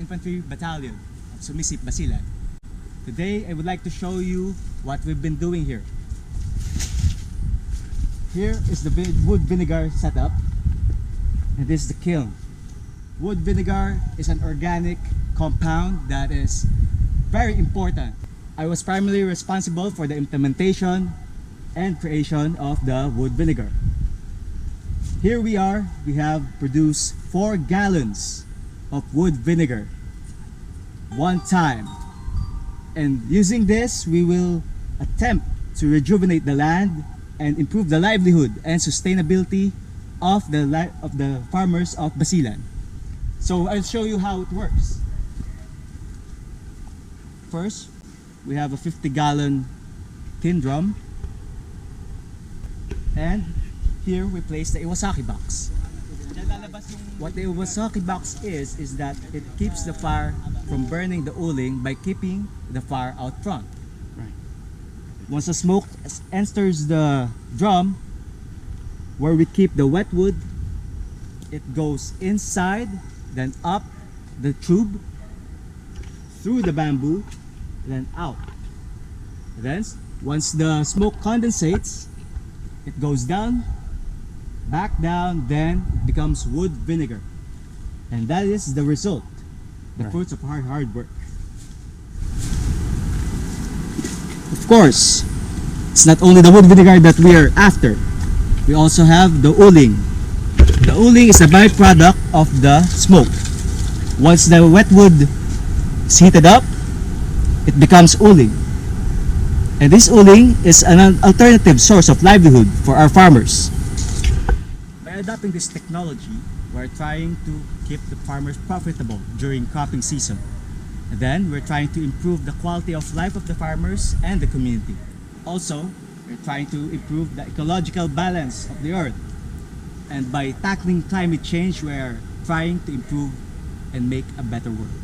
Infantry Battalion of Sumisip, Basilan. Today, I would like to show you what we've been doing here. Here is the wood vinegar setup, and this is the kiln. Wood vinegar is an organic compound that is very important. I was primarily responsible for the implementation and creation of the wood vinegar. Here we have produced 4 gallons of wood vinegar one time, and using this we will attempt to rejuvenate the land and improve the livelihood and sustainability of the farmers of Basilan. So I'll show you how it works. First, we have a 50-gallon tin drum, and here we place the Iwasaki box. What the Iwasaki box is that it keeps the fire from burning the uling by keeping the fire out front. Right. Once the smoke enters the drum, where we keep the wet wood, it goes inside, then up the tube, through the bamboo, then out. Then, once the smoke condensates, it goes down, back down, then it becomes wood vinegar. And that is the result, the fruits of our hard work. Of course, it's not only the wood vinegar that we are after. We also have the uling. The uling is a byproduct of the smoke. Once the wet wood is heated up, it becomes uling. And this uling is an alternative source of livelihood for our farmers. By adopting this technology, we're trying to keep the farmers profitable during cropping season. And then we're trying to improve the quality of life of the farmers and the community. Also, we're trying to improve the ecological balance of the earth. And by tackling climate change, we're trying to improve and make a better world.